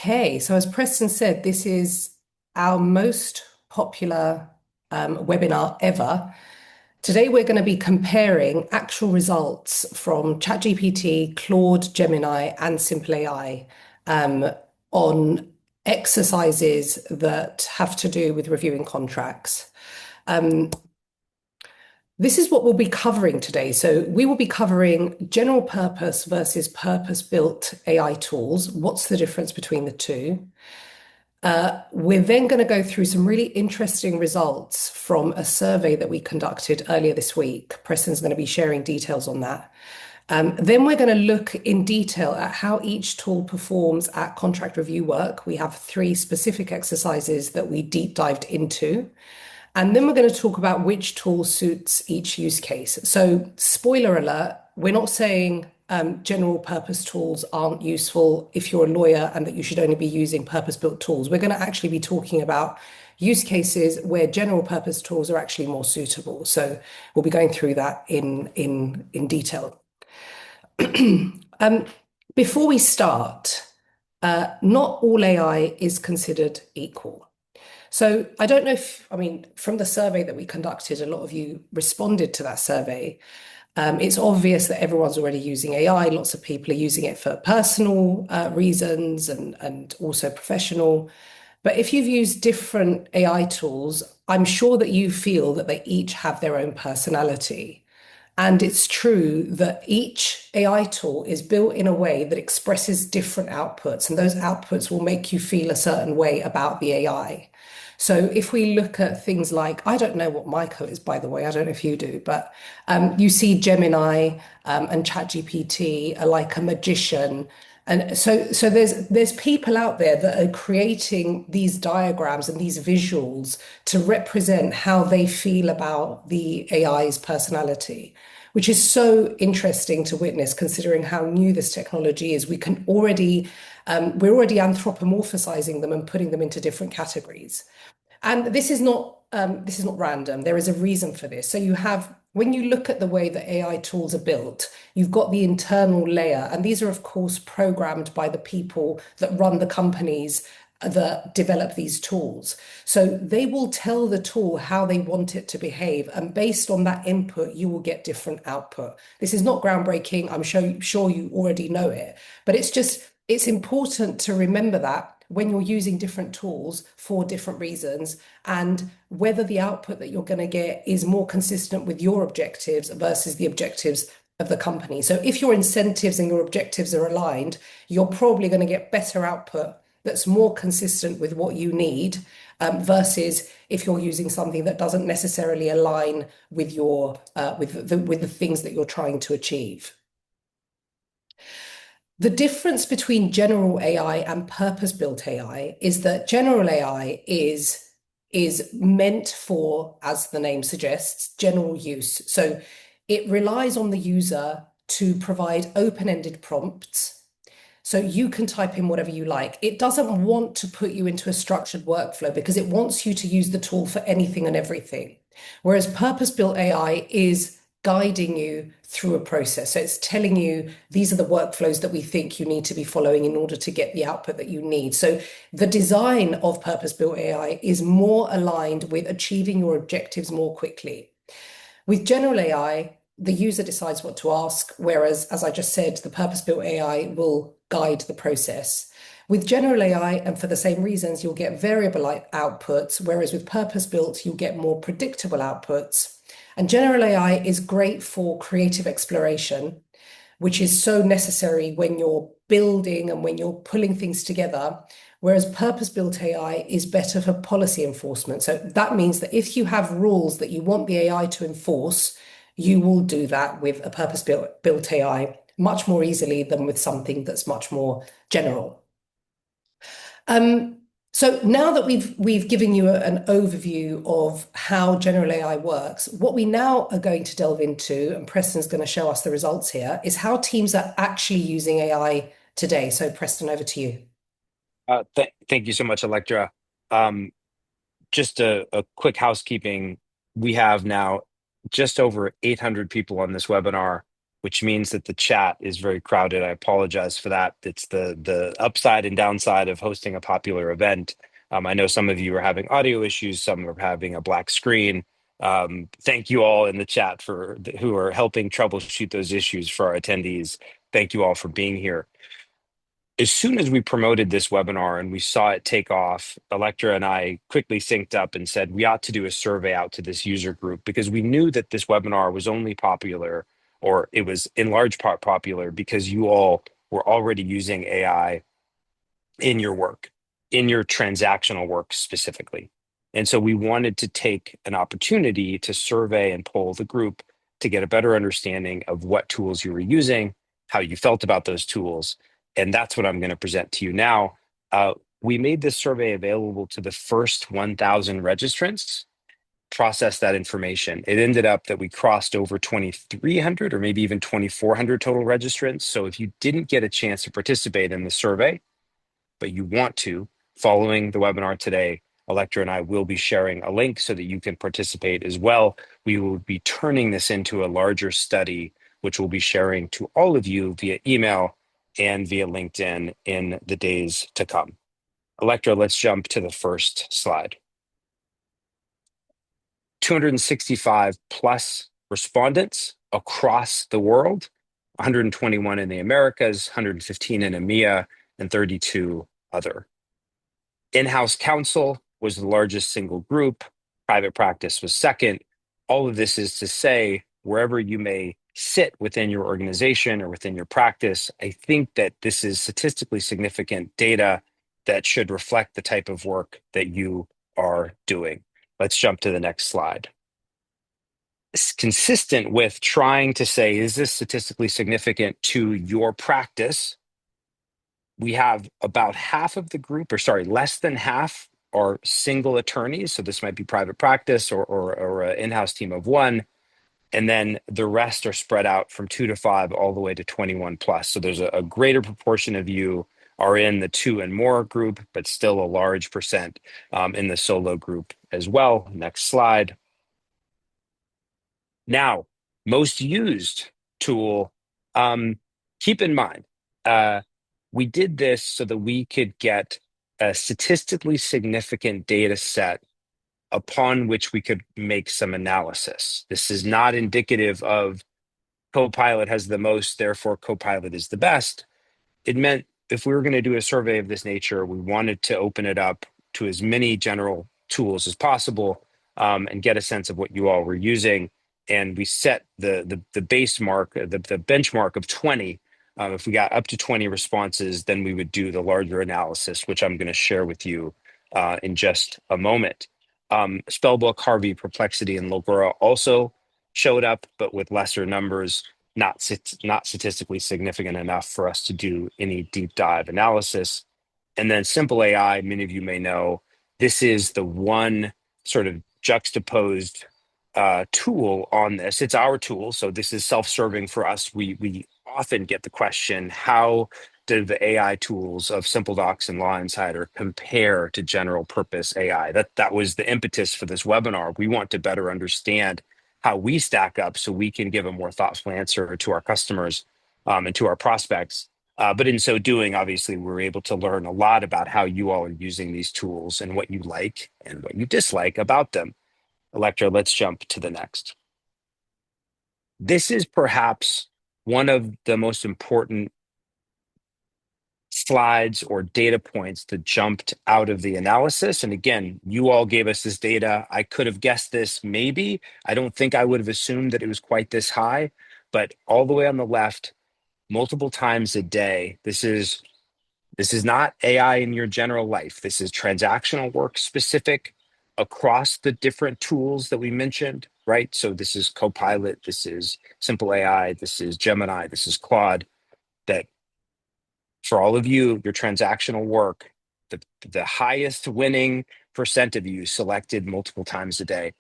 Hey, so as Preston said, this is our most popular webinar ever. Today, we're going to be comparing actual results from ChatGPT, Claude, Gemini, and SimpleAI on exercises that have to do with reviewing contracts. Um, this is what we'll be covering today. So we will be covering general purpose versus purpose-built AI tools. What's the difference between the two? We're then going to go through some really interesting results from a survey that we conducted earlier this week. Preston's going to be sharing details on that. Then we're going to look in detail at how each tool performs at contract review work. We have three specific exercises that we deep dived into. And then we're going to talk about which tool suits each use case. So, spoiler alert, we're not saying general purpose tools aren't useful if you're a lawyer and that you should only be using purpose-built tools. We're going to actually be talking about use cases where general purpose tools are actually more suitable. So we'll be going through that in detail. Um, Before we start, not all AI is considered equal. So I don't know if, I mean, from the survey that we conducted, a lot of you responded to that survey. It's obvious that everyone's already using AI. Lots of people are using it for personal reasons and also professional. But if you've used different AI tools, I'm sure that you feel that they each have their own personality. And it's true that each AI tool is built in a way that expresses different outputs, and those outputs will make you feel a certain way about the AI. So if we look at things like, I don't know what Myco is, by the way, I don't know if you do, but you see Gemini and ChatGPT are like a magician. And so there's people out there that are creating these diagrams and these visuals to represent how they feel about the AI's personality, which is so interesting to witness considering how new this technology is. We're already anthropomorphizing them and putting them into different categories. And this is not random. There is a reason for this. So you have, when you look at the way that AI tools are built, you've got the internal layer, and these are of course programmed by the people that run the companies that develop these tools. So they will tell the tool how they want it to behave, and based on that input, you will get different output. This is not groundbreaking. I'm sure you already know it, but it's important to remember that when you're using different tools for different reasons, and whether the output that you're going to get is more consistent with your objectives versus the objectives of the company. So if your incentives and your objectives are aligned, you're probably going to get better output that's more consistent with what you need, versus if you're using something that doesn't necessarily align with your with the things that you're trying to achieve. The difference between general AI and purpose-built AI is that general AI is meant for, as the name suggests, general use. So it relies on the user to provide open-ended prompts. So you can type in whatever you like. It doesn't want to put you into a structured workflow because it wants you to use the tool for anything and everything. Whereas purpose-built AI is guiding you through a process. So it's telling you these are the workflows that we think you need to be following in order to get the output that you need. So the design of purpose-built AI is more aligned with achieving your objectives more quickly. With general AI, the user decides what to ask, whereas, as I just said, the purpose-built AI will guide the process. With general AI, and for the same reasons, you'll get variable outputs, whereas with purpose-built, you'll get more predictable outputs. And general AI is great for creative exploration, which is so necessary when you're building and when you're pulling things together. Whereas purpose-built AI is better for policy enforcement. So that means that if you have rules that you want the AI to enforce, you will do that with a purpose-built AI much more easily than with something that's much more general. Um, so now that we've given you an overview of how general AI works, what we now are going to delve into, and Preston's going to show us the results here, is how teams are actually using AI today. So Preston, over to you. Thank you so much, Electra. Um, just a quick housekeeping. We have now just over 800 people on this webinar. which means that the chat is very crowded. I apologize for that. It's the upside and downside of hosting a popular event. I know some of you are having audio issues, some are having a black screen. Thank you all in the chat for who are helping troubleshoot those issues for our attendees. Thank you all for being here. As soon as we promoted this webinar and we saw it take off, Electra and I quickly synced up and said we ought to do a survey out to this user group because we knew that this webinar was only popular, or it was in large part popular because you all were already using AI in your work, in your transactional work specifically. And so we wanted to take an opportunity to survey and poll the group to get a better understanding of what tools you were using, how you felt about those tools. And that's what I'm going to present to you now. We made this survey available to the first 1,000 registrants, process that information. It ended up that we crossed over 2,300 or maybe even 2,400 total registrants. So if you didn't get a chance to participate in the survey, but you want to, following the webinar today, Electra and I will be sharing a link so that you can participate as well. We will be turning this into a larger study, which we'll be sharing to all of you via email and via LinkedIn in the days to come. Electra, let's jump to the first slide. 265 plus respondents across the world, 121 in the Americas, 115 in EMEA, and 32 other. In-house counsel was the largest single group. Private practice was second. All of this is to say, wherever you may sit within your organization or within your practice, I think that this is statistically significant data that should reflect the type of work that you are doing. Let's jump to the next slide. It's consistent with trying to say, is this statistically significant to your practice? We have about half of the group, or sorry, less than half are single attorneys. So this might be private practice or an in-house team of one. And then the rest are spread out from 2 to 5 all the way to 21 plus. So there's a greater proportion of you are in the 2 and more group, but still a large percent in the solo group as well. Next slide. Now, most used tool, keep in mind, we did this so that we could get a statistically significant data set upon which we could make some analysis. This is not indicative of Copilot has the most, therefore Copilot is the best. It meant if we were going to do a survey of this nature, we wanted to open it up to as many general tools as possible and get a sense of what you all were using. And we set the base mark, the benchmark of 20. If we got up to 20 responses, then we would do the larger analysis, which I'm going to share with you in just a moment. Spellbook, Harvey, Perplexity, and Logora also showed up, but with lesser numbers, not statistically significant enough for us to do any deep dive analysis. And then SimpleAI, many of you may know, this is the one sort of juxtaposed tool on this. It's our tool, so this is self-serving for us. We often get the question, how do the AI tools of SimpleDocs and Law Insider compare to general purpose AI? That was the impetus for this webinar. We want to better understand how we stack up so we can give a more thoughtful answer to our customers and to our prospects. But in so doing, obviously, we're able to learn a lot about how you all are using these tools and what you like and what you dislike about them. Electra, let's jump to the next. This is perhaps one of the most important slides or data points that jumped out of the analysis. And again, you all gave us this data. I could have guessed this maybe. I don't think I would have assumed that it was quite this high, but all the way on the left, multiple times a day, this is not AI in your general life. This is transactional work specific across the different tools that we mentioned, right? So this is Copilot, this is SimpleAI, this is Gemini, this is Claude, that for all of you, your transactional work, the highest winning percent of you selected multiple times a day.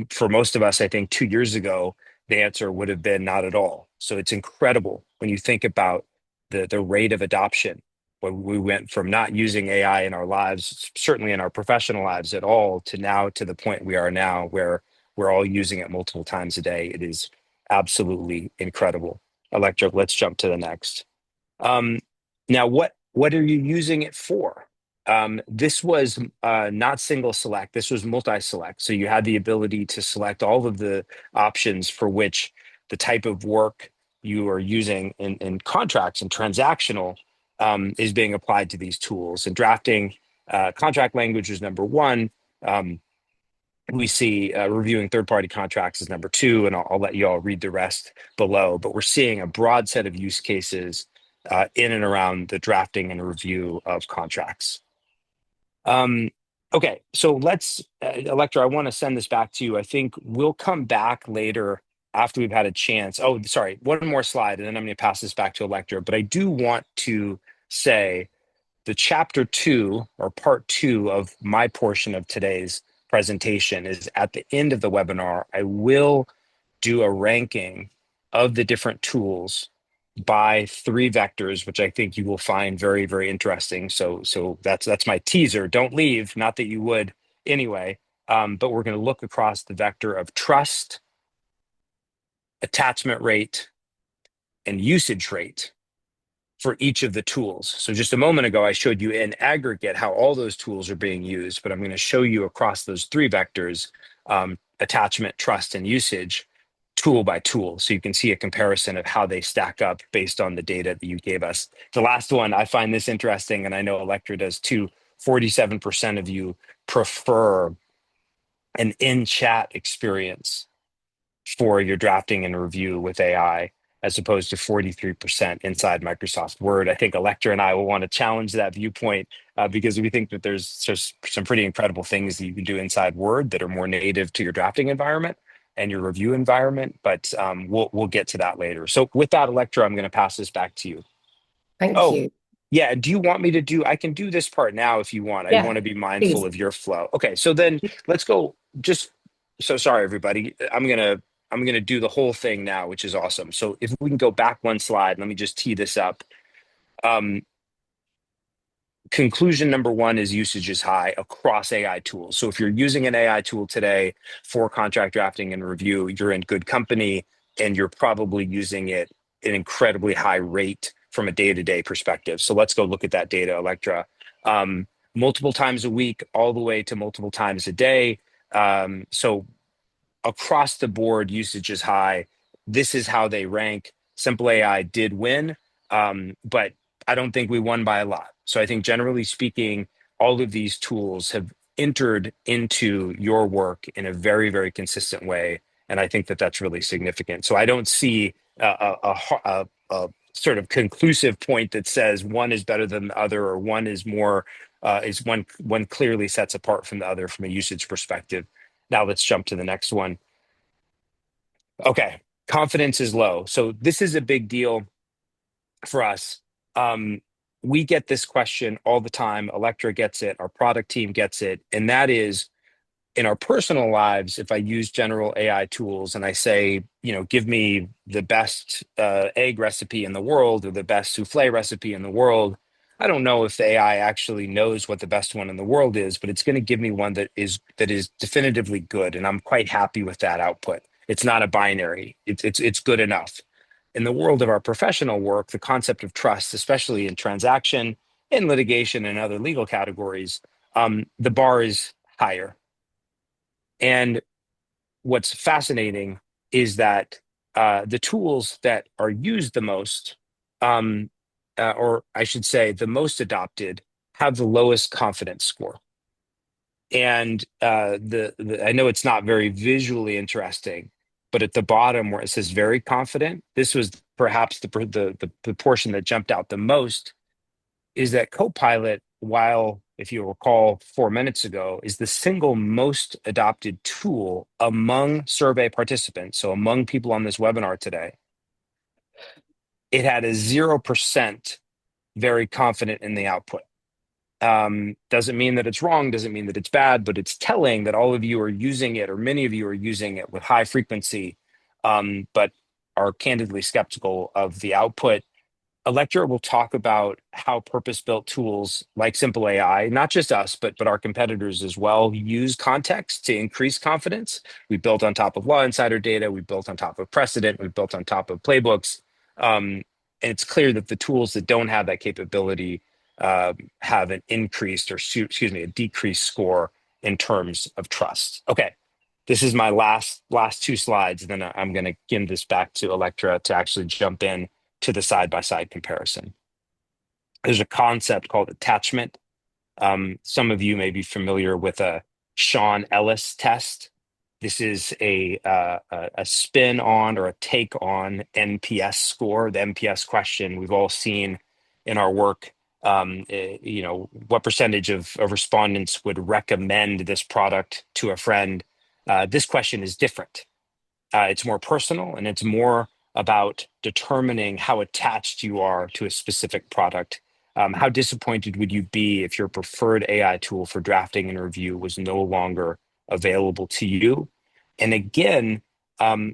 For most of us, I think 2 years ago, the answer would have been not at all. So it's incredible when you think about the rate of adoption, when we went from not using AI in our lives, certainly in our professional lives at all, to now to the point we are now where we're all using it multiple times a day. It is absolutely incredible. Electra, let's jump to the next. Um, Now, what are you using it for? This was not single select. This was multi-select. So you had the ability to select all of the options for which the type of work you are using in contracts and transactional is being applied to these tools. And drafting contract language is number one. Um, we see reviewing third-party contracts is number two, and I'll let you all read the rest below. But we're seeing a broad set of use cases in and around the drafting and review of contracts. Okay, so let's, Electra, I want to send this back to you. I think we'll come back later after we've had a chance. Oh, sorry, one more slide, and then I'm going to pass this back to Electra. But I do want to say the chapter two or part two of my portion of today's presentation is at the end of the webinar. I will do a ranking of the different tools by three vectors, which I think you will find very, very interesting. So that's my teaser. Don't leave, not that you would anyway. But we're going to look across the vector of trust, attachment rate, and usage rate for each of the tools. So just a moment ago, I showed you in aggregate how all those tools are being used, but I'm going to show you across those three vectors, attachment, trust, and usage, tool by tool. So you can see a comparison of how they stack up based on the data that you gave us. The last one, I find this interesting, and I know Electra does too. 47% of you prefer an in-chat experience for your drafting and review with AI, as opposed to 43% inside Microsoft Word. I think Electra and I will want to challenge that viewpoint because we think that there's just some pretty incredible things that you can do inside Word that are more native to your drafting environment and your review environment. But we'll get to that later. So with that, Electra, I'm going to pass this back to you. Thank Oh, you. yeah. Do you want me to do? I can do this part now if you want. I want Yeah, to be mindful please. of your flow. Okay, so then let's go. Just so sorry, everybody. I'm gonna do the whole thing now, which is awesome. So if we can go back one slide, let me just tee this up. Um, Conclusion number one is usage is high across AI tools. So if you're using an AI tool today for contract drafting and review, you're in good company and you're probably using it at an incredibly high rate from a day-to-day perspective. So let's go look at that data, Electra. Multiple times a week, all the way to multiple times a day. So across the board, usage is high. This is how they rank. SimpleAI did win, but I don't think we won by a lot. So I think generally speaking, all of these tools have entered into your work in a very, very consistent way. And I think that that's really significant. So I don't see a sort of conclusive point that says one is better than the other or one is more, is one clearly sets apart from the other from a usage perspective. Now let's jump to the next one. Okay, confidence is low. So this is a big deal for us. Um, we get this question all the time. Electra gets it, our product team gets it, and that is in our personal lives, if I use general AI tools and I say, give me the best egg recipe in the world or the best souffle recipe in the world, I don't know if the AI actually knows what the best one in the world is, but it's going to give me one that is definitively good, and I'm quite happy with that output. It's not a binary. It's good enough. In the world of our professional work, the concept of trust, especially in transaction, in litigation, and other legal categories, the bar is higher. And what's fascinating is that the tools that are used the most, or I should say, the most adopted, have the lowest confidence score. And I know it's not very visually interesting, but at the bottom where it says very confident, this was perhaps the portion that jumped out the most is that Copilot, while, if you recall 4 minutes ago, is the single most adopted tool among survey participants, so among people on this webinar today, it had a 0% very confident in the output. Doesn't mean that it's wrong, doesn't mean that it's bad, but it's telling that all of you are using it, or many of you are using it with high frequency, but are candidly skeptical of the output. Electra will talk about how purpose-built tools like SimpleAI, not just us, but our competitors as well, use context to increase confidence. We built on top of Law Insider data, we built on top of precedent, we built on top of playbooks. And it's clear that the tools that don't have that capability have an increased or excuse me, a decreased score in terms of trust. Okay, this is my last two slides, and then I'm going to give this back to Electra to actually jump in to the side-by-side comparison. There's a concept called attachment. Some of you may be familiar with a Sean Ellis test. This is a spin on or a take on NPS score, the NPS question we've all seen in our work. What percentage of respondents would recommend this product to a friend? This question is different. It's more personal, and it's more about determining how attached you are to a specific product. How disappointed would you be if your preferred AI tool for drafting and review was no longer available to you? And again,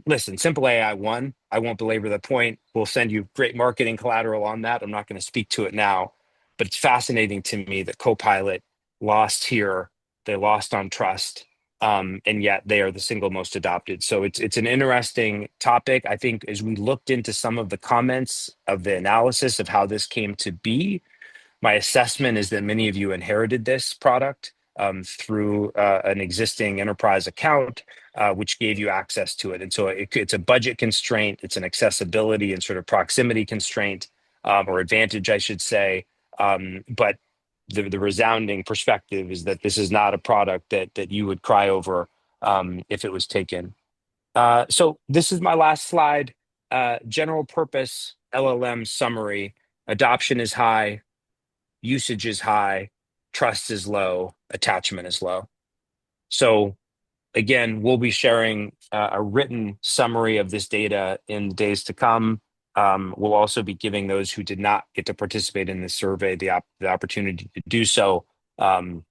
listen, Simple AI 1, I won't belabor the point. We'll send you great marketing collateral on that. I'm not going to speak to it now, but it's fascinating to me that Copilot lost here. They lost on trust, and yet they are the single most adopted. So it's an interesting topic. I think as we looked into some of the comments of the analysis of how this came to be, my assessment is that many of you inherited this product through an existing enterprise account, which gave you access to it. And so it's a budget constraint, it's an accessibility and sort of proximity constraint, or advantage, I should say. But the resounding perspective is that this is not a product that you would cry over if it was taken. So this is my last slide. General purpose LLM summary. Adoption is high, usage is high, trust is low, attachment is low. So again, we'll be sharing a written summary of this data in the days to come. We'll also be giving those who did not get to participate in this survey the opportunity to do so. And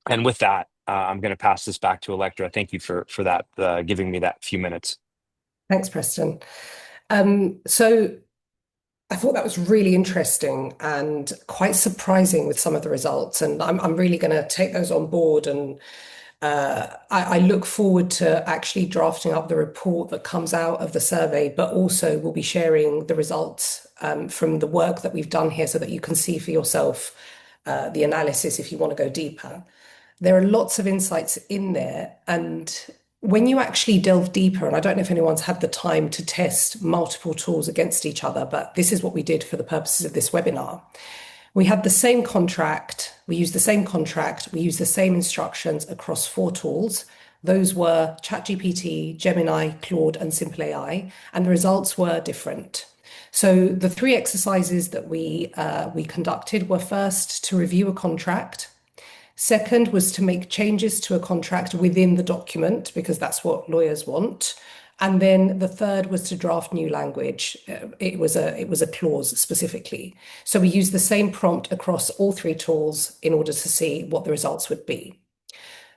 with that, I'm going to pass this back to Electra. Thank you for that, giving me that few minutes. Thanks, Preston. So I thought that was really interesting and quite surprising with some of the results. And I'm really going to take those on board. And I look forward to actually drafting up the report that comes out of the survey, but also we'll be sharing the results from the work that we've done here so that you can see for yourself the analysis if you want to go deeper. There are lots of insights in there. And when you actually delve deeper, and I don't know if anyone's had the time to test multiple tools against each other, but this is what we did for the purposes of this webinar. We had the same contract, we used the same contract, we used the same instructions across 4 tools. Those were ChatGPT, Gemini, Claude, and SimpleAI, and the results were different. So the 3 exercises that we conducted were first to review a contract. Second was to make changes to a contract within the document, because that's what lawyers want. And then the third was to draft new language. It was a clause specifically. So we used the same prompt across all 3 tools in order to see what the results would be.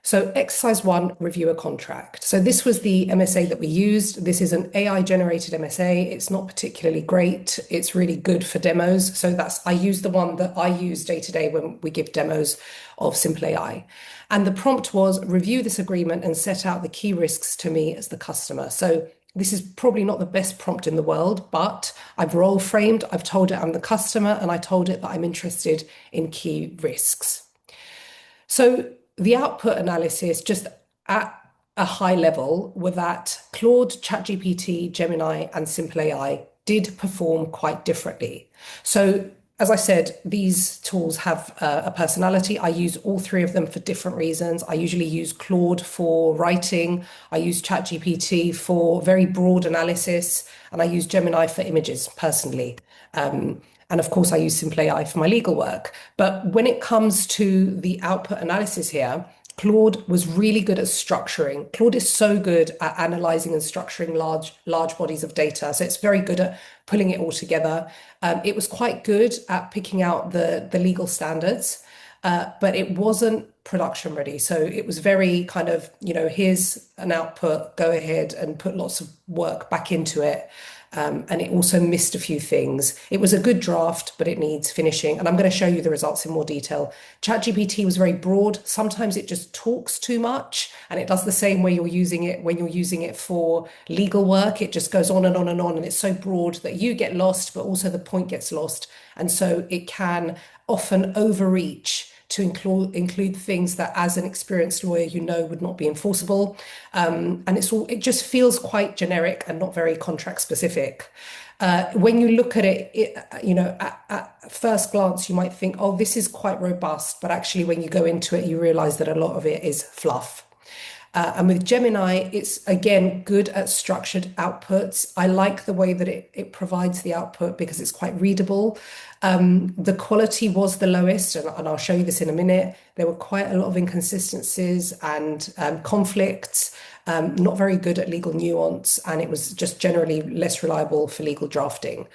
So exercise 1, review a contract. So this was the MSA that we used. This is an AI generated MSA. It's not particularly great. It's really good for demos. So I use the one that I use day to day when we give demos of SimpleAI. And the prompt was review this agreement and set out the key risks to me as the customer. So this is probably not the best prompt in the world, but I've role framed, I've told it I'm the customer, and I told it that I'm interested in key risks. So the output analysis, just at a high level, were that Claude, ChatGPT, Gemini, and SimpleAI did perform quite differently. So as I said, these tools have a personality. I use all 3 of them for different reasons. I usually use Claude for writing. I use ChatGPT for very broad analysis, and I use Gemini for images personally. And of course, I use SimpleAI for my legal work. But when it comes to the output analysis here, Claude was really good at structuring. Claude is so good at analyzing and structuring large bodies of data. So it's very good at pulling it all together. It was quite good at picking out the legal standards, but it wasn't production ready. So it was very kind of, here's an output, go ahead and put lots of work back into it. And it also missed a few things. It was a good draft, but it needs finishing. And I'm going to show you the results in more detail. ChatGPT was very broad. Sometimes it just talks too much, and it does the same way you're using it when you're using it for legal work. It just goes on and on and on, and it's so broad that you get lost, but also the point gets lost. And so it can often overreach to include things that, as an experienced lawyer, you know would not be enforceable. And it just feels quite generic and not very contract specific. When you look at it, at first glance, you might think, oh, this is quite robust. But actually, when you go into it, you realize that a lot of it is fluff. And with Gemini, it's again good at structured outputs. I like the way that it provides the output because it's quite readable. The quality was the lowest, and I'll show you this in a minute. There were quite a lot of inconsistencies and conflicts, not very good at legal nuance, and it was just generally less reliable for legal drafting.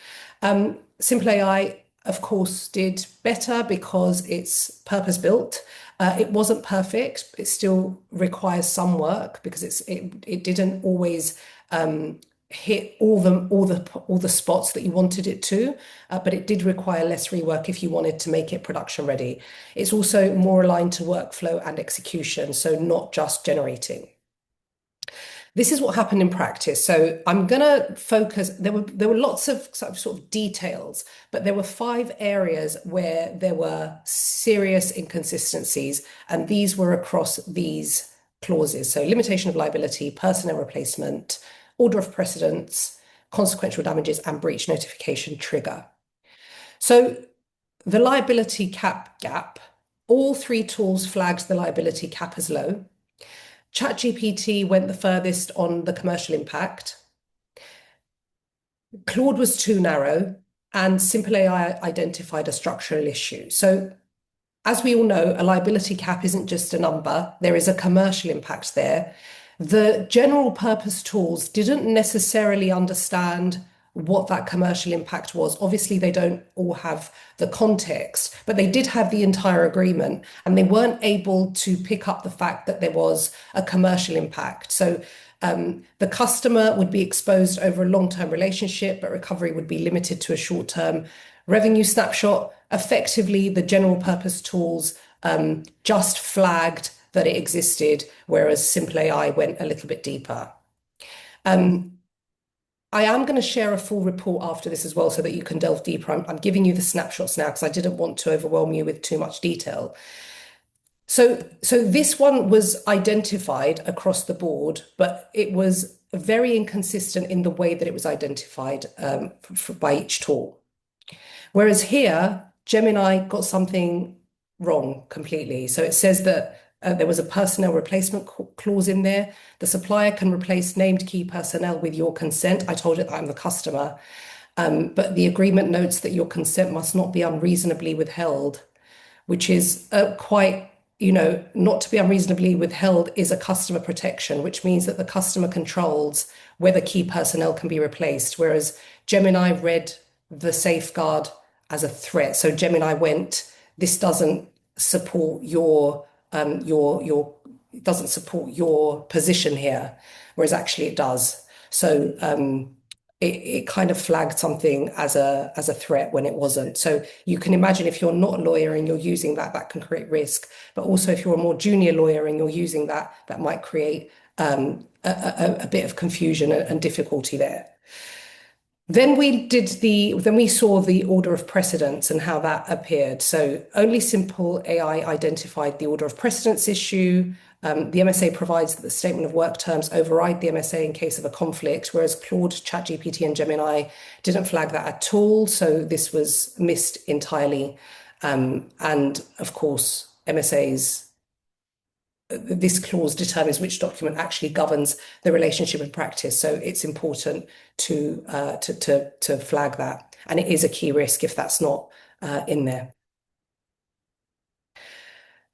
SimpleAI, of course, did better because it's purpose-built. It wasn't perfect. It still requires some work because it didn't always hit all the spots that you wanted it to, but it did require less rework if you wanted to make it production ready. It's also more aligned to workflow and execution, so not just generating. This is what happened in practice. So I'm going to focus. There were lots of sort of details, but there were 5 areas where there were serious inconsistencies, and these were across these clauses. So limitation of liability, personnel replacement, order of precedence, consequential damages, and breach notification trigger. So the liability cap gap, all 3 tools flagged the liability cap as low. ChatGPT went the furthest on the commercial impact. Claude was too narrow, and SimpleAI identified a structural issue. So, as we all know, a liability cap isn't just a number, there is a commercial impact there. The general purpose tools didn't necessarily understand what that commercial impact was. Obviously, they don't all have the context, but they did have the entire agreement, and they weren't able to pick up the fact that there was a commercial impact. So the customer would be exposed over a long-term relationship, but recovery would be limited to a short-term revenue snapshot. Effectively, the general purpose tools just flagged that it existed, whereas SimpleAI went a little bit deeper. I am going to share a full report after this as well so that you can delve deeper. I'm giving you the snapshots now because I didn't want to overwhelm you with too much detail. So this one was identified across the board, but it was very inconsistent in the way that it was identified by each tool. Whereas here, Gemini got something wrong completely. So it says that there was a personnel replacement clause in there. The supplier can replace named key personnel with your consent. I told it that I'm the customer, but the agreement notes that your consent must not be unreasonably withheld, which is quite, not to be unreasonably withheld is a customer protection, which means that the customer controls whether key personnel can be replaced, whereas Gemini read the safeguard as a threat. So Gemini went, this doesn't support your it doesn't support your position here, whereas actually it does. So it kind of flagged something as a threat when it wasn't. So you can imagine if you're not a lawyer and you're using that, that can create risk. But also if you're a more junior lawyer and you're using that, that might create a bit of confusion and difficulty there. Then we saw the order of precedence and how that appeared. So only SimpleAI identified the order of precedence issue. The MSA provides that the statement of work terms override the MSA in case of a conflict, whereas Claude, ChatGPT, and Gemini didn't flag that at all. So this was missed entirely. And of course, this clause determines which document actually governs the relationship in practice. So it's important to flag that. And it is a key risk if that's not in there.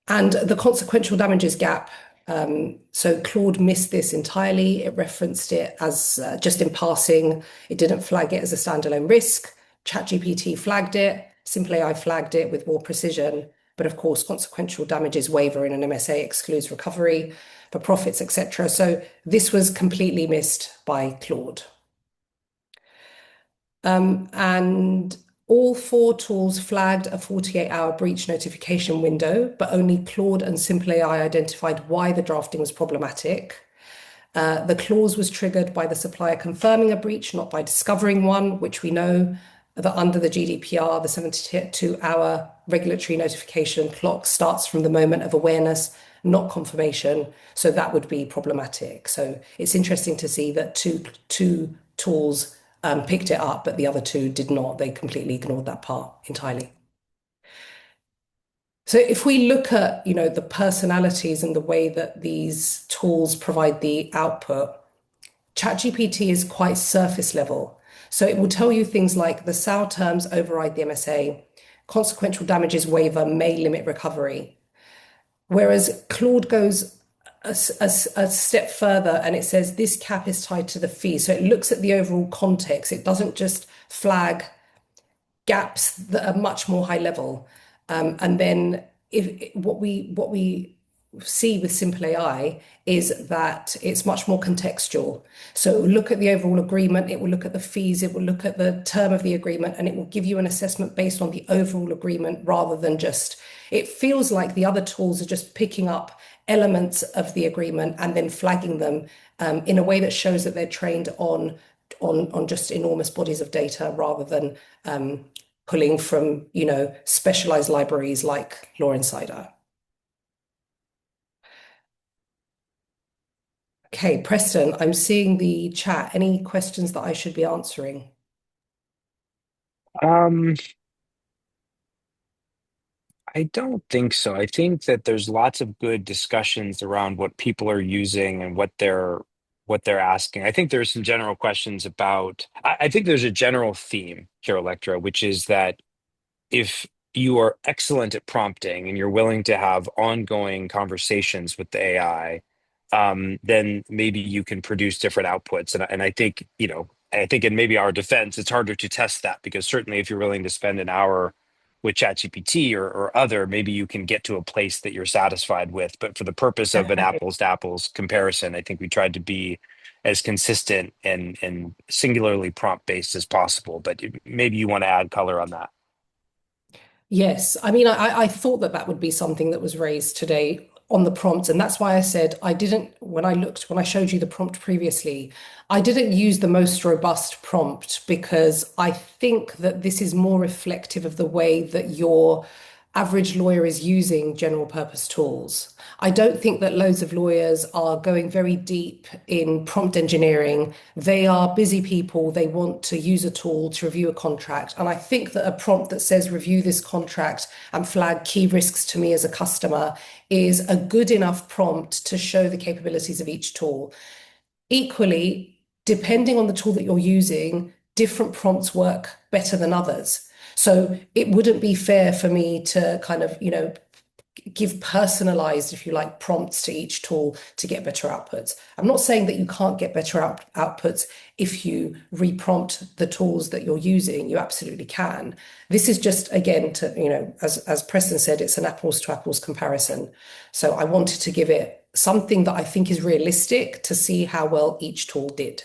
And the consequential damages gap. So Claude missed this entirely. It referenced it as just in passing. It didn't flag it as a standalone risk. ChatGPT flagged it. SimpleAI flagged it with more precision. But of course, consequential damages waiver in an MSA excludes recovery for profits, etc. So this was completely missed by Claude. And all four tools flagged a 48-hour breach notification window, but only Claude and SimpleAI identified why the drafting was problematic. The clause was triggered by the supplier confirming a breach, not by discovering one, which we know that under the GDPR, the 72-hour regulatory notification clock starts from the moment of awareness, not confirmation. So that would be problematic. So it's interesting to see that two tools picked it up, but the other two did not. They completely ignored that part entirely. So if we look at, the personalities and the way that these tools provide the output, ChatGPT is quite surface level. So it will tell you things like the SAO terms override the MSA, consequential damages waiver may limit recovery. Whereas Claude goes a step further and it says this cap is tied to the fee. So it looks at the overall context. It doesn't just flag gaps that are much more high level. And then if what we see with Simple AI is that it's much more contextual. So it will look at the overall agreement, it will look at the fees, it will look at the term of the agreement, and it will give you an assessment based on the overall agreement rather than just, it feels like the other tools are just picking up elements of the agreement and then flagging them in a way that shows that they're trained on just enormous bodies of data rather than pulling from, specialized libraries like Law Insider. Okay, Preston, I'm seeing the chat. Any questions that I should be answering? Um, I don't think so. I think that there's lots of good discussions around what people are using and what they're asking. I think there's some general questions about. I think there's a general theme here, Electra, which is that if you are excellent at prompting and you're willing to have ongoing conversations with the AI, then maybe you can produce different outputs. And I think, I think in maybe our defense, it's harder to test that because certainly if you're willing to spend an hour with ChatGPT or other, maybe you can get to a place that you're satisfied with. But for the purpose of an Definitely. apples to apples comparison, I think we tried to be as consistent and singularly prompt based as possible. But maybe you want to add color on that. Yes, I mean, I thought that that would be something that was raised today on the prompt, and that's why I said I didn't, when I showed you the prompt previously, I didn't use the most robust prompt because I think that this is more reflective of the way that your average lawyer is using general purpose tools. I don't think that loads of lawyers are going very deep in prompt engineering. They are busy people. They want to use a tool to review a contract. And I think that a prompt that says review this contract and flag key risks to me as a customer is a good enough prompt to show the capabilities of each tool. Equally, depending on the tool that you're using, different prompts work better than others. So it wouldn't be fair for me to kind of, give personalized, if you like, prompts to each tool to get better outputs. I'm not saying that you can't get better outputs if you reprompt the tools that you're using. You absolutely can. This is just, again, to, as Preston said, it's an apples to apples comparison. So I wanted to give it something that I think is realistic to see how well each tool did.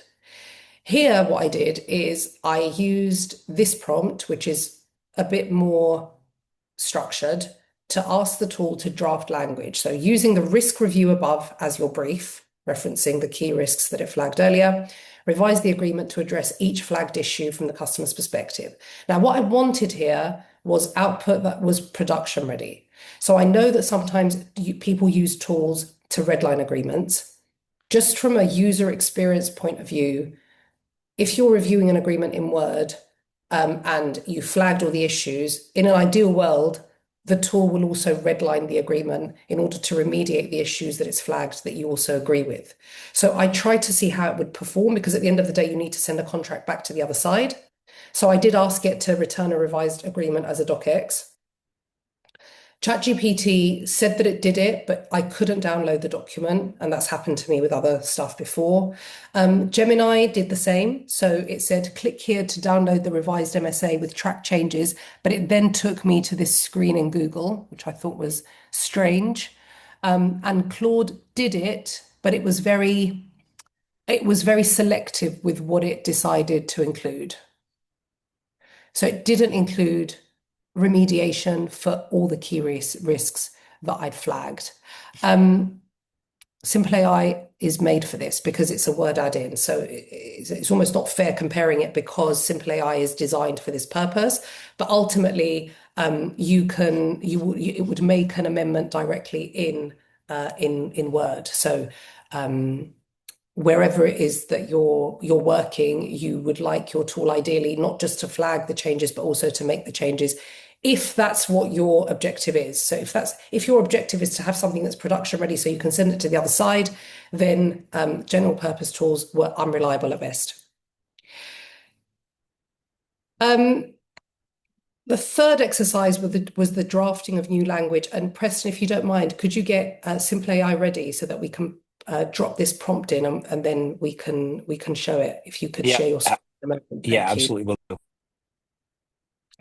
Here, what I did is I used this prompt, which is a bit more structured, to ask the tool to draft language. So using the risk review above as your brief, referencing the key risks that it flagged earlier, revise the agreement to address each flagged issue from the customer's perspective. Now, what I wanted here was output that was production ready. So I know that sometimes people use tools to redline agreements. Just from a user experience point of view, if you're reviewing an agreement in Word and you flagged all the issues, in an ideal world, the tool will also redline the agreement in order to remediate the issues that it's flagged that you also agree with. So I tried to see how it would perform because at the end of the day, you need to send a contract back to the other side. So I did ask it to return a revised agreement as a docx. ChatGPT said that it did it, but I couldn't download the document, and that's happened to me with other stuff before. Gemini did the same. So it said, click here to download the revised MSA with track changes, but it then took me to this screen in Google, which I thought was strange. And Claude did it, but it was very selective with what it decided to include. So it didn't include remediation for all the key risks that I'd flagged. SimpleAI is made for this because it's a word add-in. So it's almost not fair comparing it because SimpleAI is designed for this purpose. But ultimately, it would make an amendment directly in Word. So wherever it is that you're working, you would like your tool ideally not just to flag the changes, but also to make the changes if that's what your objective is. So if your objective is to have something that's production ready so you can send it to the other side, then general purpose tools were unreliable at best. The third exercise was the drafting of new language. And Preston, if you don't mind, could you get SimpleAI ready so that we can drop this prompt in and then we can show it. If you could Yeah, share your screen a moment. yeah, Thank you. absolutely. Will do.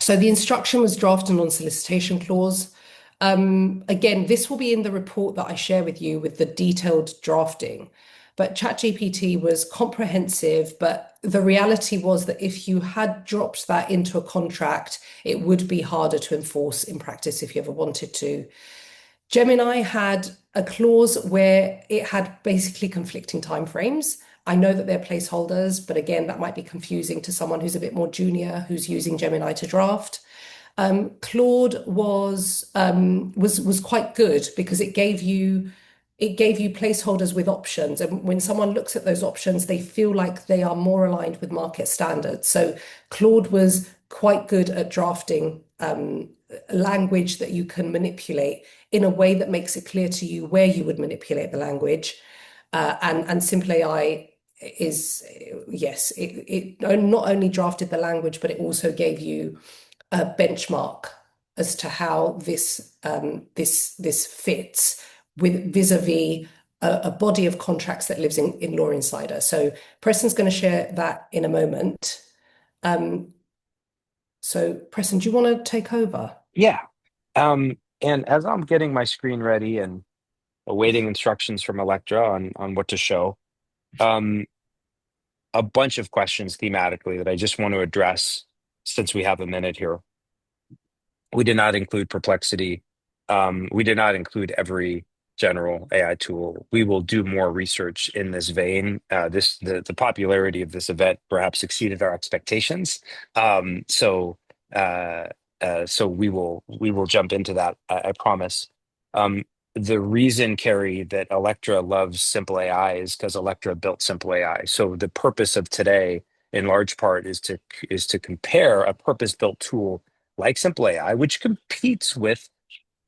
So the instruction was draft and non-solicitation clause. Again, this will be in the report that I share with you with the detailed drafting. But ChatGPT was comprehensive, but the reality was that if you had dropped that into a contract, it would be harder to enforce in practice if you ever wanted to. Gemini had a clause where it had basically conflicting timeframes. I know that they're placeholders, but again, that might be confusing to someone who's a bit more junior who's using Gemini to draft. Claude was quite good because it gave you placeholders with options, and when someone looks at those options, they feel like they are more aligned with market standards. So Claude was quite good at drafting language that you can manipulate in a way that makes it clear to you where you would manipulate the language. And SimpleAI is, yes, it not only drafted the language, but it also gave you a benchmark as to how this fits with vis-a-vis a body of contracts that lives in Law Insider. So Preston's going to share that in a moment. So Preston, do you want to take over? Yeah. And as I'm getting my screen ready and awaiting instructions from Electra on what to show, um, a bunch of questions thematically that I just want to address since we have a minute here. We did not include Perplexity. We did not include every general AI tool. We will do more research in this vein. The popularity of this event perhaps exceeded our expectations. Uh, so we will jump into that. I promise. Um, the reason, Carrie, that Electra loves Simple AI is because Electra built Simple AI. So the purpose of today, in large part, is to compare a purpose-built tool like SimpleAI, which competes with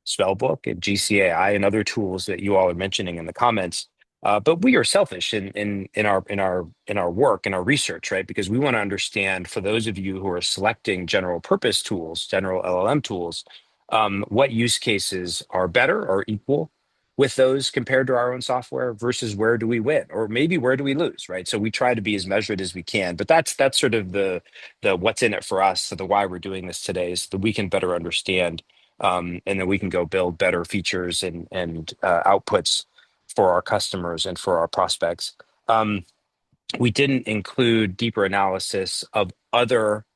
Spellbook and GCAI and other tools that you all are mentioning in the comments. But we are selfish in our work and our research, right? Because we want to understand, for those of you who are selecting general purpose tools, general LLM tools, what use cases are better or equal with those compared to our own software versus where do we win or maybe where do we lose, right? So we try to be as measured as we can, but that's sort of the what's in it for us. So the why we're doing this today is that we can better understand, and then we can go build better features and outputs for our customers and for our prospects. We didn't include deeper analysis of other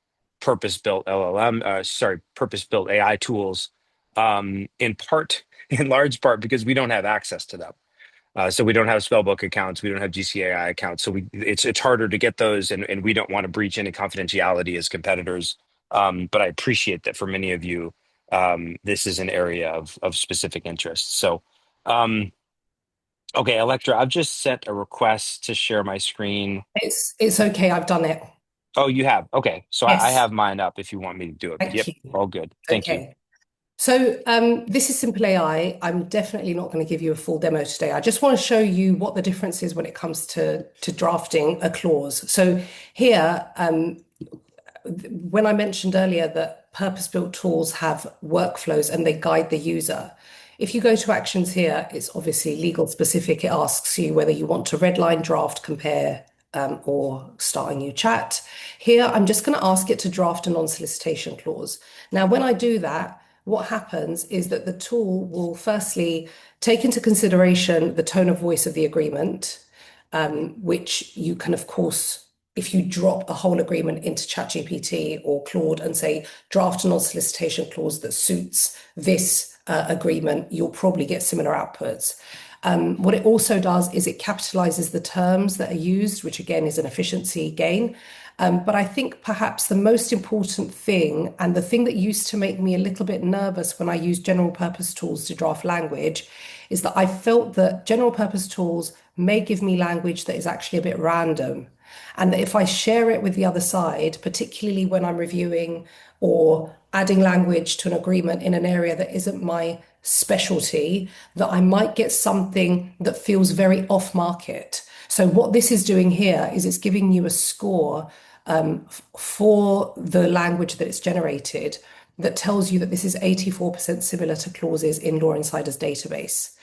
purpose-built AI tools, in part, in large part, because we don't have access to them. So we don't have Spellbook accounts, we don't have GCAI accounts, so it's harder to get those, and we don't want to breach any confidentiality as competitors. But I appreciate that for many of you, this is an area of specific interest. So, okay, Electra, I've just sent a request to share my screen. It's okay. I've done it. Oh, you have? Okay, so I Yes. have mine up if you want me to do it. But Thank yep, you. all good. Thank you. Okay. So this is Simple AI. I'm definitely not going to give you a full demo today. I just want to show you what the difference is when it comes to drafting a clause. So here, when I mentioned earlier that purpose-built tools have workflows and they guide the user, if you go to actions here, it's obviously legal specific. It asks you whether you want to redline, draft, compare, or start a new chat. Here, I'm just going to ask it to draft a non-solicitation clause. Now, when I do that, what happens is that the tool will firstly take into consideration the tone of voice of the agreement, which you can, of course, if you drop a whole agreement into ChatGPT or Claude and say, draft a non-solicitation clause that suits this agreement, you'll probably get similar outputs. What it also does is it capitalizes the terms that are used, which again is an efficiency gain. But I think perhaps the most important thing, and the thing that used to make me a little bit nervous when I used general purpose tools to draft language, is that I felt that general purpose tools may give me language that is actually a bit random. And that if I share it with the other side, particularly when I'm reviewing or adding language to an agreement in an area that isn't my specialty, that I might get something that feels very off market. So what this is doing here is it's giving you a score for the language that it's generated that tells you that this is 84% similar to clauses in Law Insider's database.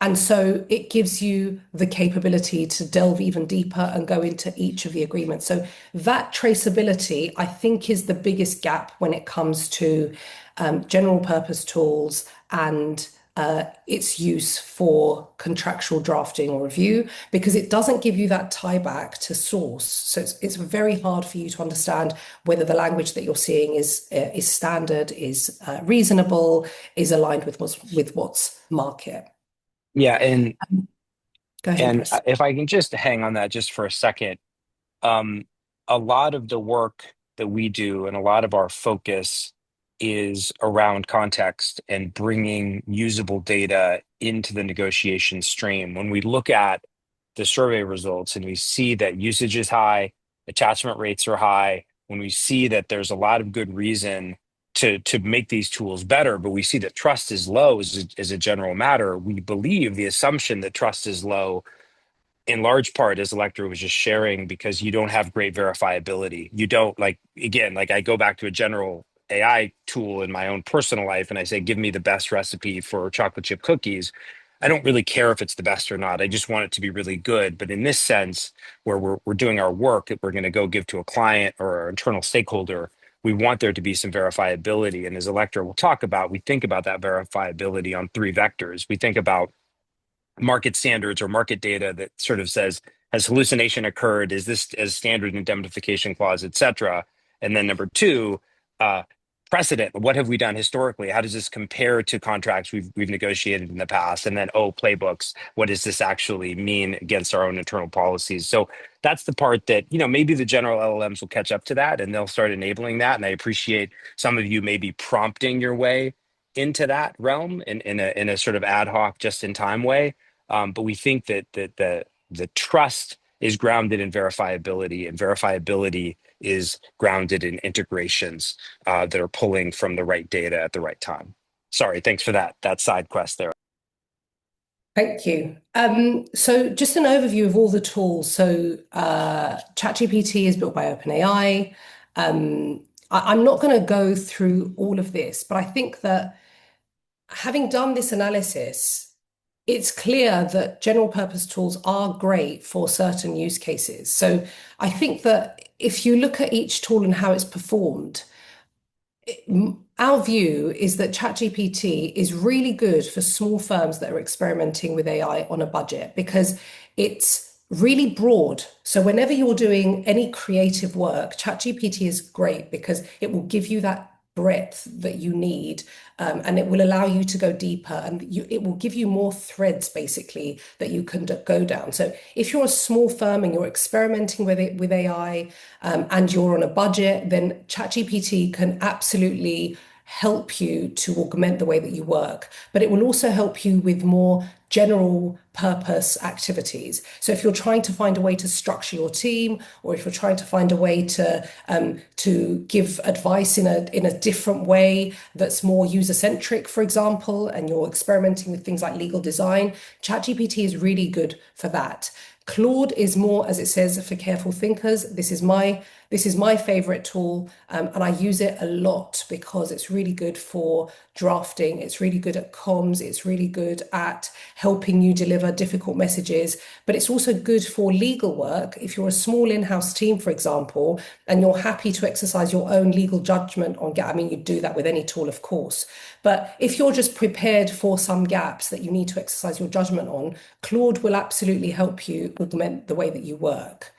And so it gives you the capability to delve even deeper and go into each of the agreements. So that traceability, I think, is the biggest gap when it comes to general purpose tools and its use for contractual drafting or review, because it doesn't give you that tie back to source. So it's very hard for you to understand whether the language that you're seeing is standard, is reasonable, is aligned with what's market. Yeah, and Go ahead, and Chris. if I can just hang on that just for a second, um, a lot of the work that we do and a lot of our focus is around context and bringing usable data into the negotiation stream. When we look at the survey results and we see that usage is high, attachment rates are high, when we see that there's a lot of good reason to make these tools better, but we see that trust is low as a general matter, we believe the assumption that trust is low in large part, as Electra was just sharing, because you don't have great verifiability. You don't like, again, like I go back to a general AI tool in my own personal life and I say, give me the best recipe for chocolate chip cookies. I don't really care if it's the best or not. I just want it to be really good. But in this sense, where we're doing our work that we're going to go give to a client or our internal stakeholder, we want there to be some verifiability. And as Electra will talk about, we think about that verifiability on three vectors. We think about market standards or market data that sort of says, has hallucination occurred? Is this as standard indemnification clause, et cetera? And then number two, uh, precedent. What have we done historically? How does this compare to contracts we've negotiated in the past? And then, oh, playbooks. What does this actually mean against our own internal policies? So that's the part that, maybe the general LLMs will catch up to that and they'll start enabling that. And I appreciate some of you maybe prompting your way into that realm in a sort of ad hoc, just in time way. But we think that the trust is grounded in verifiability, and verifiability is grounded in integrations that are pulling from the right data at the right time. Sorry, thanks for that side quest there. Thank you. So just an overview of all the tools. So ChatGPT is built by OpenAI. I'm not going to go through all of this, but I think that having done this analysis, it's clear that general purpose tools are great for certain use cases. So I think that if you look at each tool and how it's performed, our view is that ChatGPT is really good for small firms that are experimenting with AI on a budget because it's really broad. So whenever you're doing any creative work, ChatGPT is great because it will give you that breadth that you need, and it will allow you to go deeper, and it will give you more threads basically that you can go down. So if you're a small firm and you're experimenting with AI, and you're on a budget, then ChatGPT can absolutely help you to augment the way that you work, but it will also help you with more general purpose activities. So if you're trying to find a way to structure your team, or if you're trying to find a way to give advice in a different way that's more user-centric, for example, and you're experimenting with things like legal design, ChatGPT is really good for that. Claude is more, as it says, for careful thinkers. This is my favorite tool, and I use it a lot because it's really good for drafting. It's really good at comms. It's really good at helping you deliver difficult messages, but it's also good for legal work. If you're a small in-house team, for example, and you're happy to exercise your own legal judgment on I mean, you do that with any tool, of course. But if you're just prepared for some gaps that you need to exercise your judgment on, Claude will absolutely help you augment the way that you work.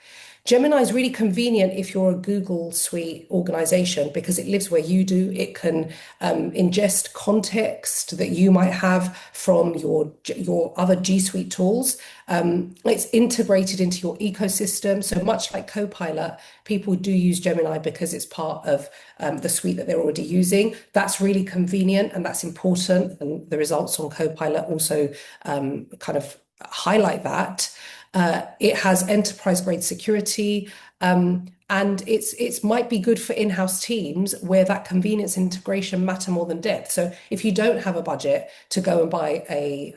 Gemini is really convenient if you're a Google Suite organization because it lives where you do. It can ingest context that you might have from your other G Suite tools. It's integrated into your ecosystem. So much like Copilot, people do use Gemini because it's part of the suite that they're already using. That's really convenient and that's important. And the results on Copilot also kind of highlight that. It has enterprise grade security, and it's might be good for in-house teams where that convenience and integration matter more than depth. So if you don't have a budget to go and buy a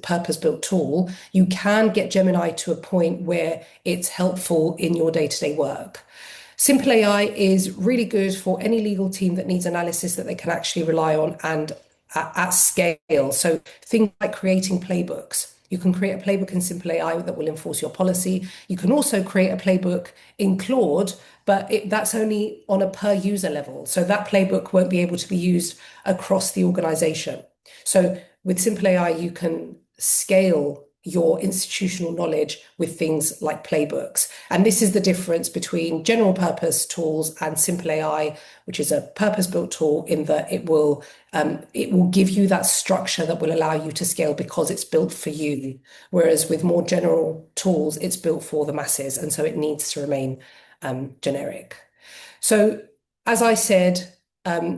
purpose-built tool, you can get Gemini to a point where it's helpful in your day-to-day work. SimpleAI is really good for any legal team that needs analysis that they can actually rely on and at scale. So things like creating playbooks. You can create a playbook in SimpleAI that will enforce your policy. You can also create a playbook in Claude, but that's only on a per user level. So that playbook won't be able to be used across the organization. So with SimpleAI, you can scale your institutional knowledge with things like playbooks. And this is the difference between general purpose tools and SimpleAI, which is a purpose-built tool in that it will give you that structure that will allow you to scale because it's built for you. Whereas with more general tools, it's built for the masses. And so it needs to remain generic. So as I said,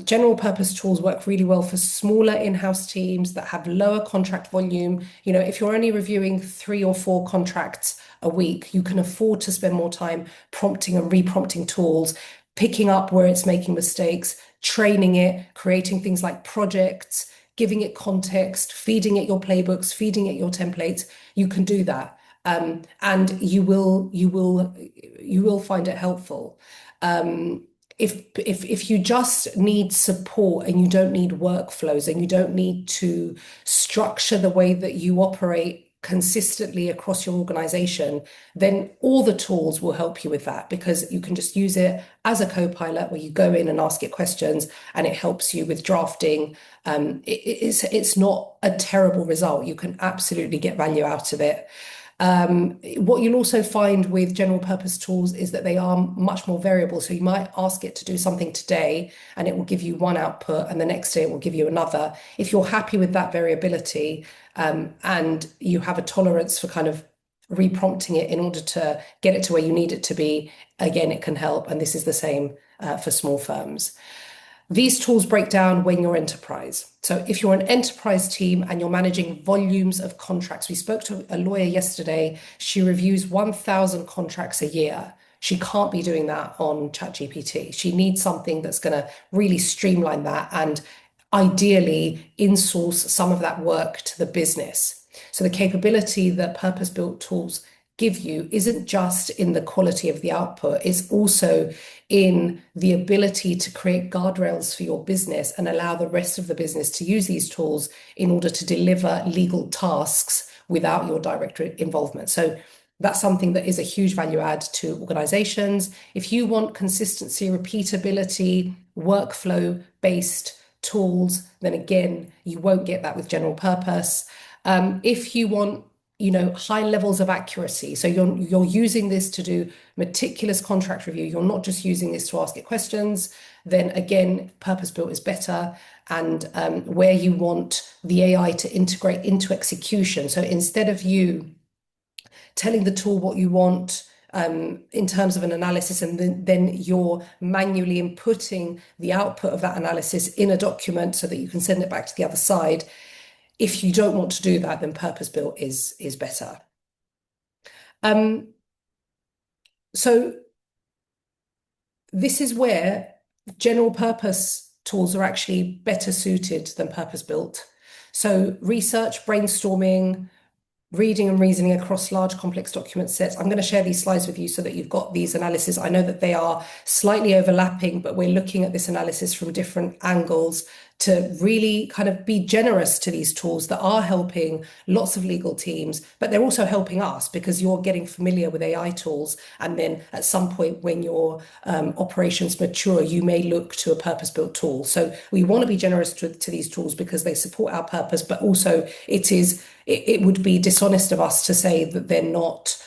general purpose tools work really well for smaller in-house teams that have lower contract volume. You know, if you're only reviewing 3 or 4 contracts a week, you can afford to spend more time prompting and reprompting tools, picking up where it's making mistakes, training it, creating things like projects, giving it context, feeding it your playbooks, feeding it your templates. You can do that. And you will find it helpful. If you just need support and you don't need workflows and you don't need to structure the way that you operate consistently across your organization, then all the tools will help you with that because you can just use it as a co-pilot where you go in and ask it questions and it helps you with drafting. It's not a terrible result. You can absolutely get value out of it. What you'll also find with general purpose tools is that they are much more variable. So you might ask it to do something today and it will give you one output and the next day it will give you another. If you're happy with that variability, and you have a tolerance for kind of reprompting it in order to get it to where you need it to be, again, it can help. And this is the same for small firms. These tools break down when you're enterprise. So if you're an enterprise team and you're managing volumes of contracts, we spoke to a lawyer yesterday. She reviews 1,000 contracts a year. She can't be doing that on ChatGPT. She needs something that's going to really streamline that and ideally insource some of that work to the business. So the capability that purpose-built tools give you isn't just in the quality of the output, it's also in the ability to create guardrails for your business and allow the rest of the business to use these tools in order to deliver legal tasks without your direct involvement. So that's something that is a huge value add to organizations. If you want consistency, repeatability, workflow-based tools, then again, you won't get that with general purpose. If you want high levels of accuracy. So you're using this to do meticulous contract review. You're not just using this to ask it questions. Then again, purpose-built is better. And where you want the AI to integrate into execution. So instead of you telling the tool what you want in terms of an analysis, and then you're manually inputting the output of that analysis in a document so that you can send it back to the other side. If you don't want to do that, then purpose-built is better. So this is where general purpose tools are actually better suited than purpose-built. So research, brainstorming, reading and reasoning across large complex document sets. I'm going to share these slides with you so that you've got these analyses. I know that they are slightly overlapping, but we're looking at this analysis from different angles to really kind of be generous to these tools that are helping lots of legal teams, but they're also helping us because you're getting familiar with AI tools. And then at some point when your operations mature, you may look to a purpose-built tool. So we want to be generous to these tools because they support our purpose, but also it would be dishonest of us to say that they're not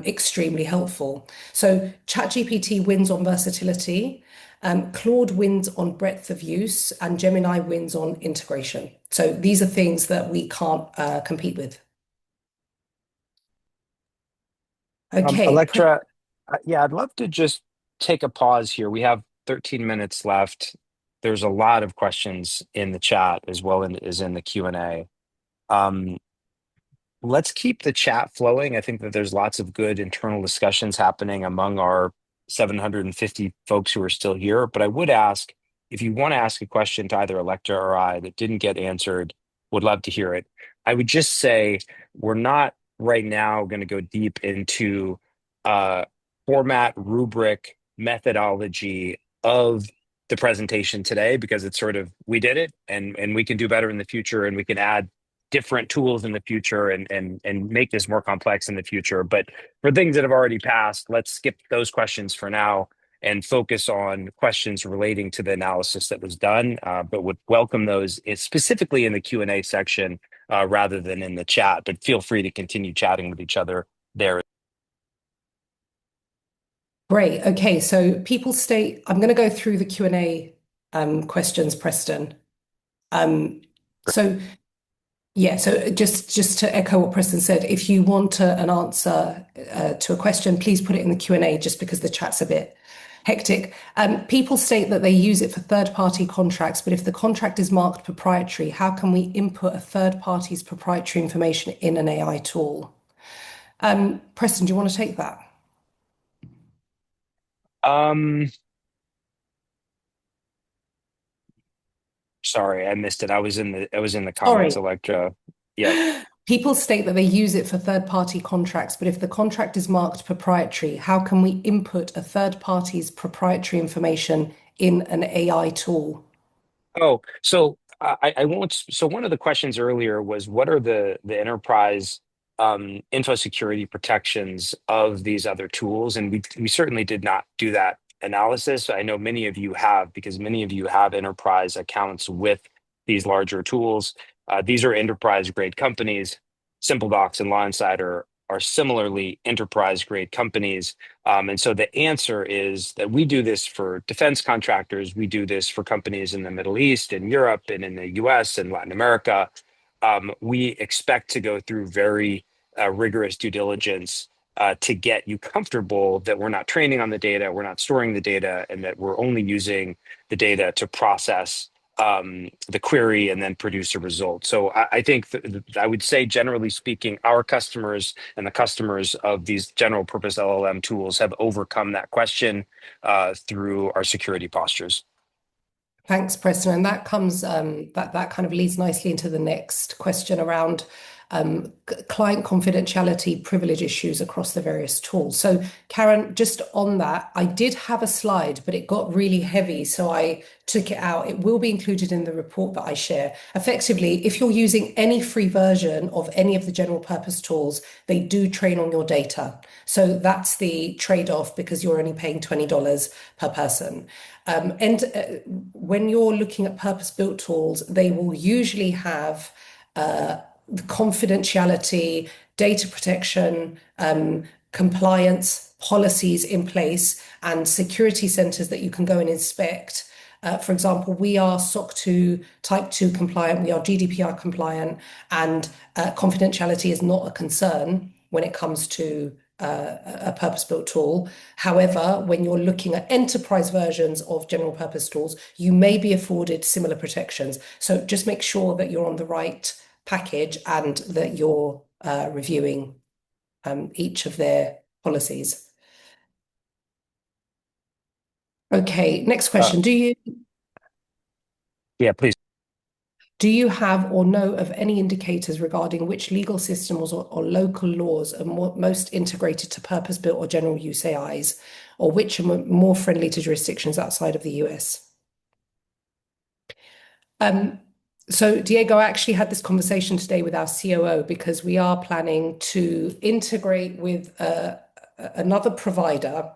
extremely helpful. So ChatGPT wins on versatility, Claude wins on breadth of use, and Gemini wins on integration. So these are things that we can't compete with. Okay. Electra, yeah, I'd love to just take a pause here. We have 13 minutes left. There's a lot of questions in the chat as well as in the Q&A. Um, let's keep the chat flowing. I think that there's lots of good internal discussions happening among our 750 folks who are still here. But I would ask if you want to ask a question to either Electra or I that didn't get answered, would love to hear it. I would just say we're not right now going to go deep into uh, format, rubric, methodology of the presentation today because it's sort of we did it and we can do better in the future and we can add different tools in the future and make this more complex in the future. But for things that have already passed, let's skip those questions for now and focus on questions relating to the analysis that was done, but would welcome those specifically in the Q&A section rather than in the chat. But feel free to continue chatting with each other there. Great. Okay, so people state, I'm going to go through the Q&A questions, Preston. So yeah, so just to echo what Preston said, if you want an answer to a question, please put it in the Q&A just because the chat's a bit hectic. People state that they use it for third-party contracts, but if the contract is marked proprietary, how can we input a third party's proprietary information in an AI tool? Preston, do you want to take that? Um, sorry, I missed it. I was in the comments, Sorry. Electra. Yep. People state that they use it for third-party contracts, but if the contract is marked proprietary, how can we input a third party's proprietary information in an AI tool? Oh, so I won't. So one of the questions earlier was, what are the enterprise info security protections of these other tools? And we certainly did not do that analysis. I know many of you have because many of you have enterprise accounts with these larger tools. These are enterprise grade companies. SimpleDocs and Law Insider are similarly enterprise grade companies. And so the answer is that we do this for defense contractors. We do this for companies in the Middle East and Europe and in the US and Latin America. We expect to go through very rigorous due diligence to get you comfortable that we're not training on the data, we're not storing the data, and that we're only using the data to process the query and then produce a result. So I think I would say, generally speaking, our customers and the customers of these general purpose LLM tools have overcome that question through our security postures. Thanks, Preston. And that comes that kind of leads nicely into the next question around client confidentiality privilege issues across the various tools. So, Karen, just on that, I did have a slide, but it got really heavy, so I took it out. It will be included in the report that I share. Effectively, if you're using any free version of any of the general purpose tools, they do train on your data. So that's the trade-off because you're only paying $20 per person. And when you're looking at purpose-built tools, they will usually have the confidentiality, data protection, compliance policies in place, and security centers that you can go and inspect. For example, we are SOC 2 Type 2 compliant, we are GDPR compliant, and confidentiality is not a concern when it comes to a purpose-built tool. However, when you're looking at enterprise versions of general purpose tools, you may be afforded similar protections. So just make sure that you're on the right package and that you're reviewing each of their policies. Okay, next Uh, question. yeah, please. Do you have or know of any indicators regarding which legal systems or local laws are most integrated to purpose-built or general use AIs, or which are more friendly to jurisdictions outside of the US? So Diego, I actually had this conversation today with our COO because we are planning to integrate with another provider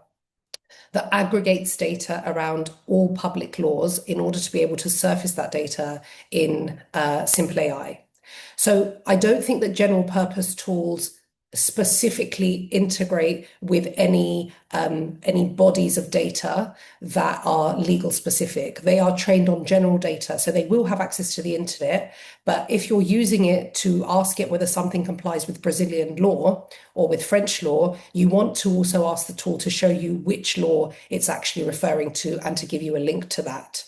that aggregates data around all public laws in order to be able to surface that data in SimpleAI. So I don't think that general purpose tools specifically integrate with any bodies of data that are legal specific. They are trained on general data, so they will have access to the internet. But if you're using it to ask it whether something complies with Brazilian law or with French law, you want to also ask the tool to show you which law it's actually referring to and to give you a link to that.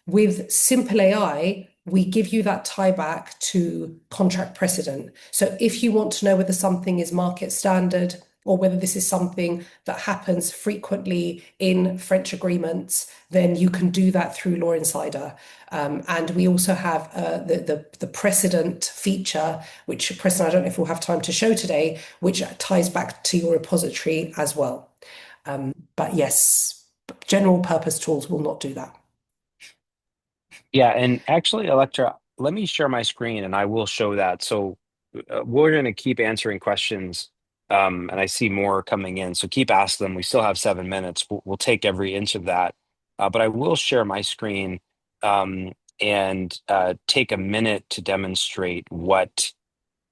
With SimpleAI, we give you that tie back to contract precedent. So if you want to know whether something is market standard or whether this is something that happens frequently in French agreements, then you can do that through Law Insider. And we also have the precedent feature, which Preston, I don't know if we'll have time to show today, which ties back to your repository as well. But yes, general purpose tools will not do that. Yeah, and actually, Electra, let me share my screen and I will show that. So we're going to keep answering questions, and I see more coming in. So keep asking them. We still have 7 minutes. We'll take every inch of that. But I will share my screen and take a minute to demonstrate what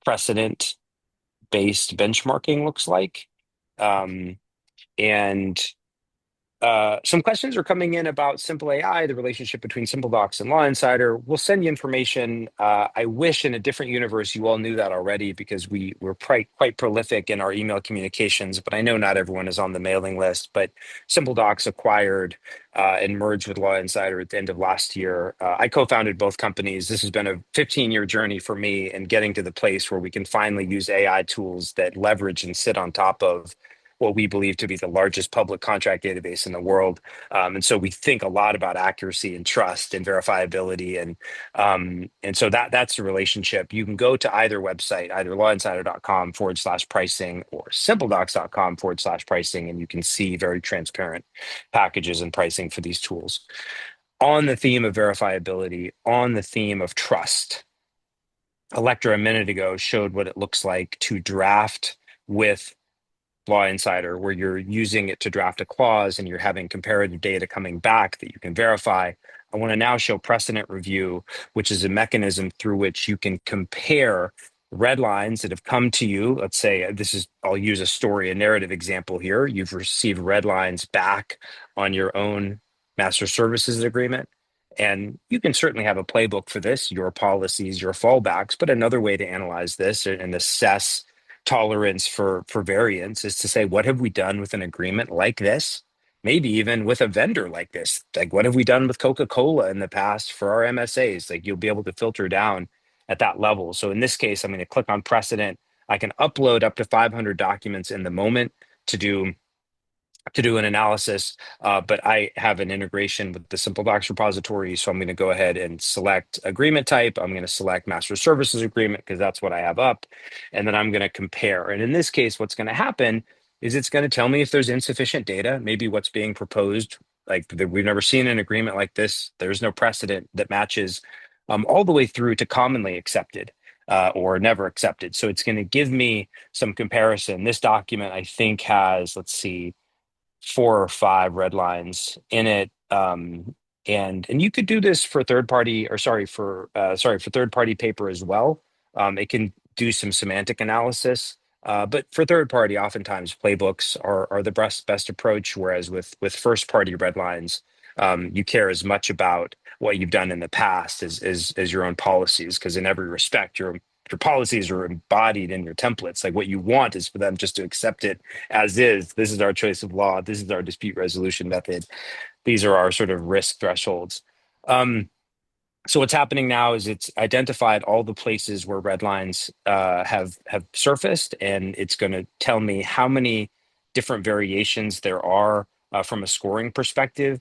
precedent-based benchmarking looks like. Um, and some questions are coming in about Simple AI, the relationship between SimpleDocs and Law Insider. We'll send you information. I wish in a different universe you all knew that already because we were quite prolific in our email communications, but I know not everyone is on the mailing list. But SimpleDocs acquired and merged with Law Insider at the end of last year. I co-founded both companies. This has been a 15-year journey for me in getting to the place where we can finally use AI tools that leverage and sit on top of what we believe to be the largest public contract database in the world. And so we think a lot about accuracy and trust and verifiability. And so that's the relationship. You can go to either website, either lawinsider.com/pricing or simpledocs.com/pricing, and you can see very transparent packages and pricing for these tools. On the theme of verifiability, on the theme of trust, Electra a minute ago showed what it looks like to draft with Law Insider, where you're using it to draft a clause and you're having comparative data coming back that you can verify. I want to now show precedent review, which is a mechanism through which you can compare red lines that have come to you. Let's say I'll use a story, a narrative example here. You've received red lines back on your own master services agreement. And you can certainly have a playbook for this, your policies, your fallbacks, but another way to analyze this and assess tolerance for variance is to say, what have we done with an agreement like this? Maybe even with a vendor like this. Like, what have we done with Coca-Cola in the past for our MSAs? Like, you'll be able to filter down at that level. So in this case, I'm going to click on precedent. I can upload up to 500 documents in the moment to do an analysis, but I have an integration with the SimpleDocs repository. So I'm going to go ahead and select agreement type. I'm going to select master services agreement because that's what I have up. And then I'm going to compare. And in this case, what's going to happen is it's going to tell me if there's insufficient data, maybe what's being proposed. Like we've never seen an agreement like this. There's no precedent that matches all the way through to commonly accepted. Or never accepted. So it's going to give me some comparison. This document, I think, has, let's see, 4 or 5 red lines in it. And you could do this for third party, or for third party paper as well. It can do some semantic analysis. But for third party, oftentimes playbooks are the best approach. Whereas with first party red lines, you care as much about what you've done in the past as your own policies, because in every respect, your policies are embodied in your templates. Like, what you want is for them just to accept it as is. This is our choice of law. This is our dispute resolution method. These are our sort of risk thresholds. So what's happening now is it's identified all the places where red lines have surfaced, and it's going to tell me how many different variations there are from a scoring perspective,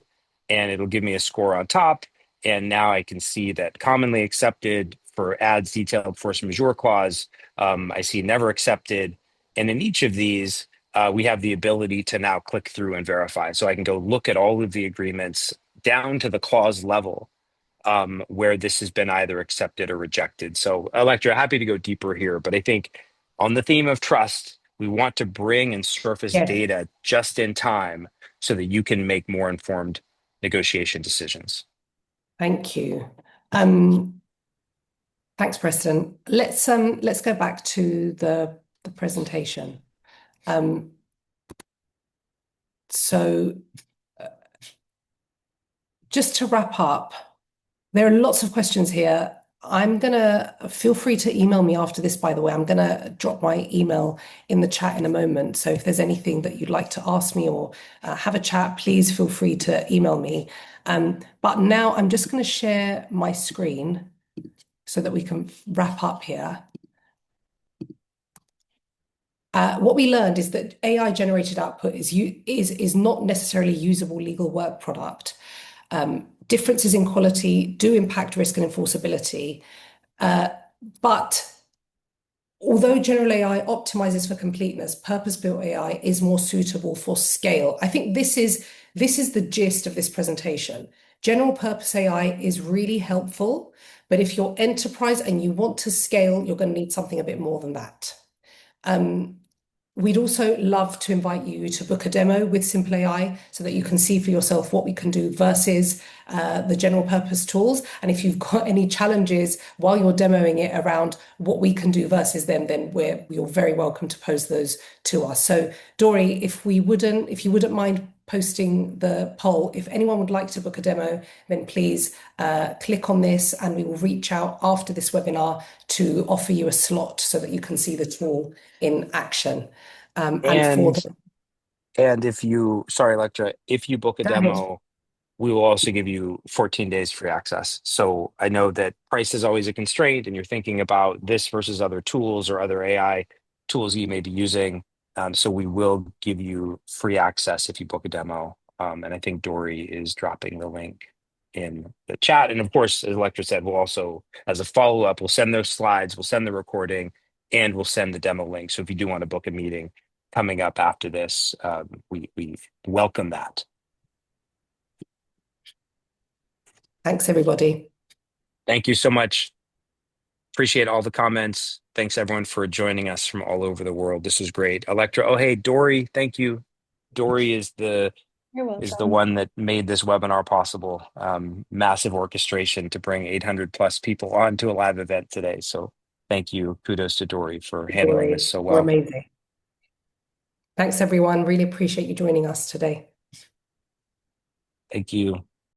and it'll give me a score on top. And now I can see that commonly accepted for adds detailed force majeure clause. I see never accepted, and in each of these, we have the ability to now click through and verify. So I can go look at all of the agreements down to the clause level where this has been either accepted or rejected. So, Electra, happy to go deeper here, but I think on the theme of trust, we want to bring and surface Yes. data just in time so that you can make more informed negotiation decisions. Thank you. Um, Thanks, Preston. Let's go back to the presentation. Um, so just to wrap up, there are lots of questions here. I'm gonna feel free to email me after this, by the way. I'm gonna drop my email in the chat in a moment. So if there's anything that you'd like to ask me or have a chat, please feel free to email me. But now I'm just gonna share my screen so that we can wrap up here. What we learned is that AI generated output is not necessarily usable legal work product. Differences in quality do impact risk and enforceability. But although general AI optimizes for completeness, purpose-built AI is more suitable for scale. I think this is the gist of this presentation. General purpose AI is really helpful, but if you're enterprise and you want to scale, you're going to need something a bit more than that. We'd also love to invite you to book a demo with SimpleAI so that you can see for yourself what we can do versus the general purpose tools. And if you've got any challenges while you're demoing it around what we can do versus them, then you're very welcome to pose those to us. So Dory, if you wouldn't mind posting the poll, if anyone would like to book a demo, then please click on this and we will reach out after this webinar to offer you a slot so that you can see the tool in action. And for And the, if you, sorry, Electra, if you book a go ahead. demo, we will also give you 14 days free access. So I know that price is always a constraint and you're thinking about this versus other tools or other AI tools you may be using. So we will give you free access if you book a demo. And I think Dory is dropping the link in the chat. And of course, as Electra said, we'll also, as a follow-up, we'll send those slides, we'll send the recording, and we'll send the demo link. So if you do want to book a meeting coming up after this, we welcome that. Thanks, everybody. Thank you so much. Appreciate all the comments. Thanks everyone for joining us from all over the world. This was great. Electra, oh hey, Dory, thank you. Dory is the You're welcome. one that made this webinar possible. Massive orchestration to bring 800 plus people onto a live event today. So thank you. Kudos to Dory for handling this Dory, so you're well. amazing. Thanks, everyone. Really appreciate you joining us today. Thank you.